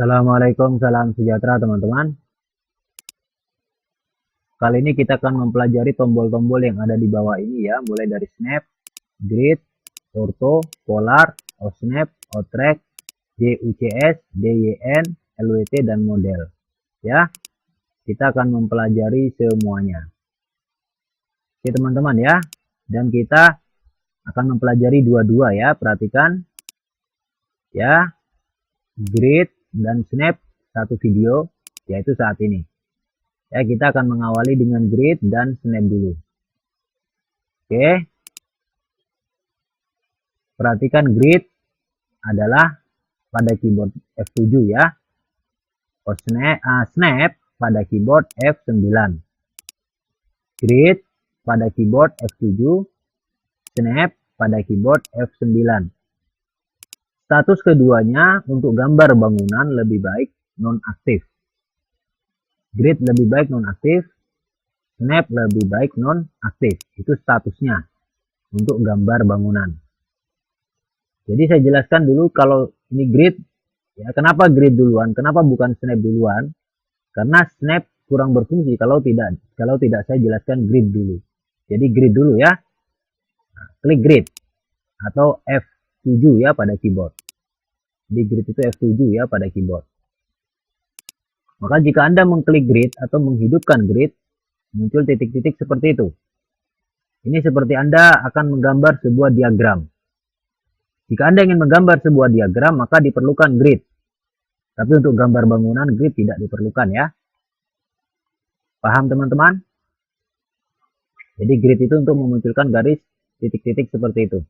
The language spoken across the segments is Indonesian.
Assalamualaikum, salam sejahtera teman-teman. Kali ini kita akan mempelajari tombol-tombol yang ada di bawah ini ya, mulai dari snap, grid, ortho, polar, osnap, otrack, ducs, dyn, lwt, dan model. Ya, kita akan mempelajari semuanya. Oke teman-teman ya, dan kita akan mempelajari dua-dua ya, perhatikan ya, grid dan snap satu video, yaitu saat ini. Ya, kita akan mengawali dengan grid dan snap dulu. Oke. Perhatikan grid adalah pada keyboard F7 ya. Snap pada keyboard F9. Grid pada keyboard F7. Snap pada keyboard F9. Status keduanya untuk gambar bangunan lebih baik nonaktif. Grid lebih baik nonaktif, snap lebih baik nonaktif. Itu statusnya untuk gambar bangunan. Jadi saya jelaskan dulu kalau ini grid, ya kenapa grid duluan, kenapa bukan snap duluan? Karena snap kurang berfungsi kalau tidak saya jelaskan grid dulu. Jadi grid dulu ya. Nah, klik grid atau F7 ya pada keyboard. Jadi grid itu F7 ya pada keyboard. Maka jika Anda mengklik grid atau menghidupkan grid, muncul titik-titik seperti itu. Ini seperti Anda akan menggambar sebuah diagram. Jika Anda ingin menggambar sebuah diagram, maka diperlukan grid. Tapi untuk gambar bangunan, grid tidak diperlukan ya. Paham teman-teman? Jadi grid itu untuk memunculkan garis titik-titik seperti itu.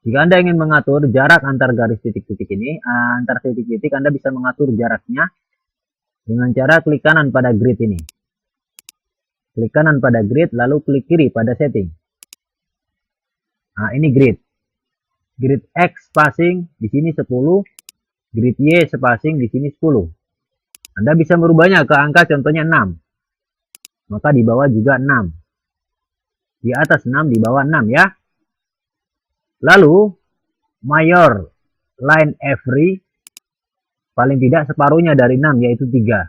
Jika Anda ingin mengatur jarak antar garis titik-titik ini, antar titik-titik Anda bisa mengatur jaraknya dengan cara klik kanan pada grid ini. Klik kanan pada grid, lalu klik kiri pada setting. Nah, ini grid. Grid X spacing di sini 10, grid Y spacing di sini 10. Anda bisa merubahnya ke angka contohnya 6. Maka di bawah juga 6. Di atas 6, di bawah 6 ya. Lalu, mayor line every, paling tidak separuhnya dari 6, yaitu 3.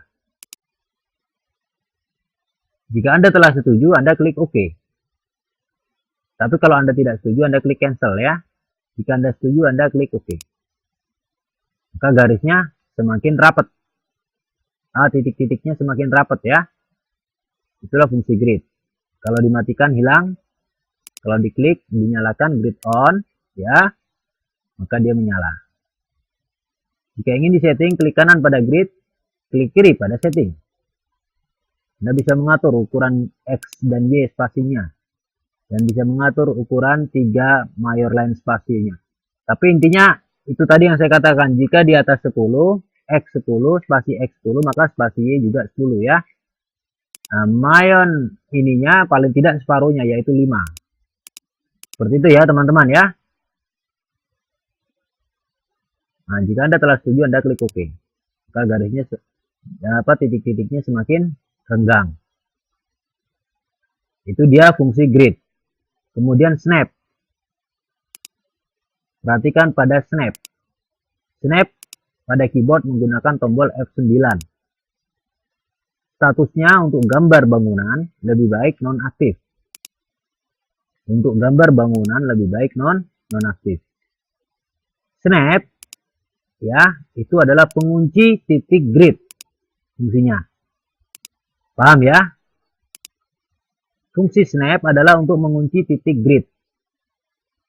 Jika Anda telah setuju, Anda klik OK. Tapi kalau Anda tidak setuju, Anda klik cancel ya. Jika Anda setuju, Anda klik OK. Maka garisnya semakin rapat. Titik-titiknya semakin rapat ya. Itulah fungsi grid. Kalau dimatikan hilang. Kalau diklik, dinyalakan grid on, ya, maka dia menyala. Jika ingin disetting, klik kanan pada grid, klik kiri pada setting. Anda bisa mengatur ukuran X dan Y spasinya. Dan bisa mengatur ukuran 3 mayor line spasinya. Tapi intinya, itu tadi yang saya katakan, jika di atas 10, X10, spasi X10, maka spasi Y juga 10 ya. Nah, mayon ininya paling tidak separuhnya, yaitu 5. Seperti itu ya teman-teman ya. Nah, jika Anda telah setuju, Anda klik OK. Maka garisnya titik-titiknya semakin renggang. Itu dia fungsi grid. Kemudian snap. Perhatikan pada snap. Snap pada keyboard menggunakan tombol F9. Statusnya untuk gambar bangunan lebih baik nonaktif. Untuk gambar bangunan lebih baik nonaktif. Snap ya, itu adalah pengunci titik grid fungsinya. Paham ya? Fungsi snap adalah untuk mengunci titik grid.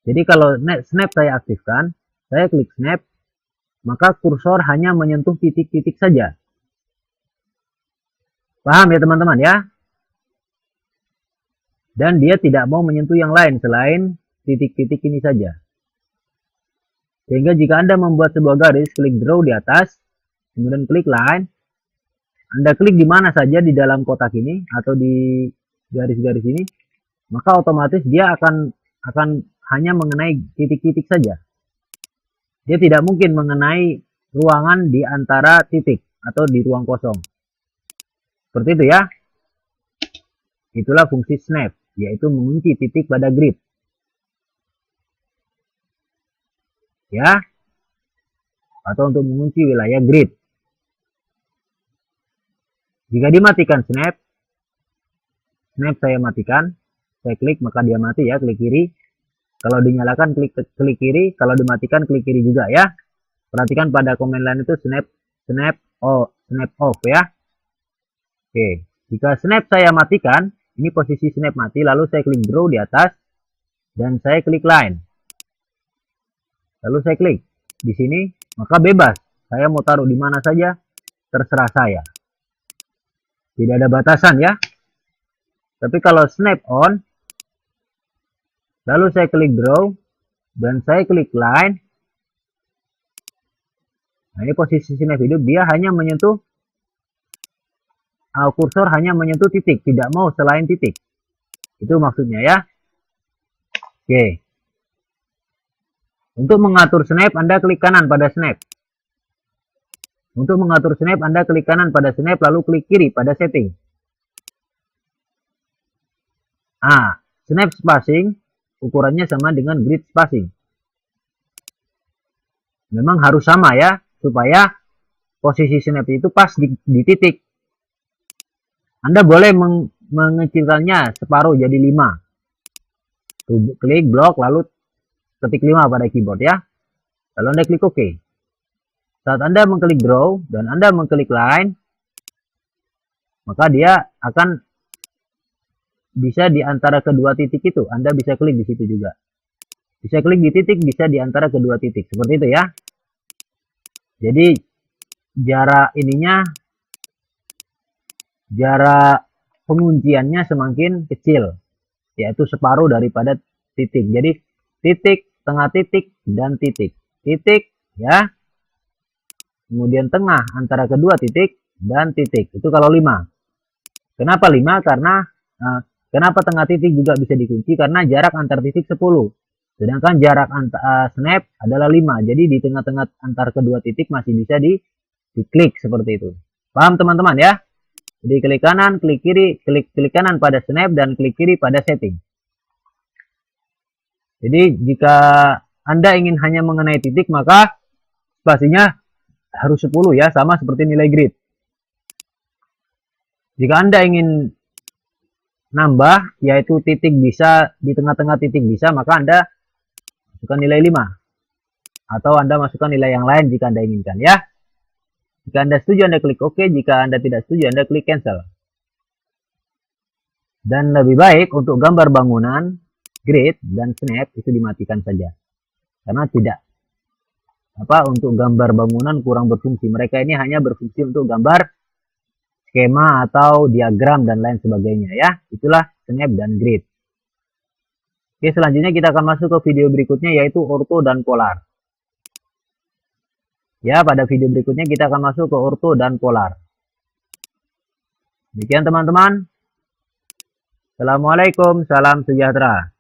Jadi kalau snap saya aktifkan, saya klik snap, maka kursor hanya menyentuh titik-titik saja. Paham ya teman-teman ya? Dan dia tidak mau menyentuh yang lain selain titik-titik ini saja. Sehingga jika Anda membuat sebuah garis, klik draw di atas, kemudian klik line. Anda klik di mana saja di dalam kotak ini atau di garis-garis ini, maka otomatis dia akan hanya mengenai titik-titik saja. Dia tidak mungkin mengenai ruangan di antara titik atau di ruang kosong. Seperti itu ya. Itulah fungsi snap, yaitu mengunci titik pada grid. Ya. atau untuk mengunci wilayah grid. Jika dimatikan snap saya matikan, saya klik maka dia mati ya, klik kiri. Kalau dinyalakan klik kiri, kalau dimatikan klik kiri juga ya. Perhatikan pada command line itu snap off ya. Oke, jika snap saya matikan, ini posisi snap mati, lalu saya klik draw di atas dan saya klik line. Lalu saya klik di sini, maka bebas. Saya mau taruh di mana saja, terserah saya. Tidak ada batasan ya. Tapi kalau snap on, lalu saya klik draw dan saya klik line. Nah, ini posisi snap hidup, dia hanya menyentuh kursor hanya menyentuh titik, tidak mau selain titik. Itu maksudnya ya. Oke. Untuk mengatur snap, Anda klik kanan pada snap. Untuk mengatur snap, Anda klik kanan pada snap, lalu klik kiri pada setting. Snap spacing ukurannya sama dengan grid spacing. Memang harus sama ya, supaya posisi snap itu pas di titik. Anda boleh mengecilkannya separuh jadi 5. Klik blok lalu ketik 5 pada keyboard ya. Lalu Anda klik OK. Saat Anda mengklik draw dan Anda mengklik line, maka dia akan bisa di antara kedua titik itu. Anda bisa klik di situ juga. Bisa klik di titik, bisa di antara kedua titik. Seperti itu ya. Jadi jarak pengunciannya semakin kecil, yaitu separuh daripada titik. Jadi titik, tengah titik, dan titik. Titik ya. Kemudian tengah antara kedua titik dan titik. Itu kalau 5. Kenapa 5? Karena kenapa tengah titik juga bisa dikunci? Karena jarak antar titik 10. Sedangkan jarak snap adalah 5. Jadi di tengah-tengah antar kedua titik masih bisa diklik seperti itu. Paham teman-teman ya? Jadi klik kanan, klik kiri, klik kanan pada snap dan klik kiri pada setting. Jadi jika Anda ingin hanya mengenai titik, maka spasinya harus 10 ya, sama seperti nilai grid. Jika Anda ingin nambah, yaitu titik bisa, di tengah-tengah titik bisa, maka Anda masukkan nilai 5. Atau Anda masukkan nilai yang lain jika Anda inginkan ya. Jika Anda setuju, Anda klik OK. Jika Anda tidak setuju, Anda klik cancel. Dan lebih baik untuk gambar bangunan, grid, dan snap itu dimatikan saja. Karena untuk gambar bangunan kurang berfungsi. Mereka ini hanya berfungsi untuk gambar skema atau diagram dan lain sebagainya ya. Itulah snap dan grid. Oke, selanjutnya kita akan masuk ke video berikutnya, yaitu ortho dan polar. Ya, pada video berikutnya kita akan masuk ke ortho dan polar. Demikian teman-teman. Assalamualaikum, salam sejahtera.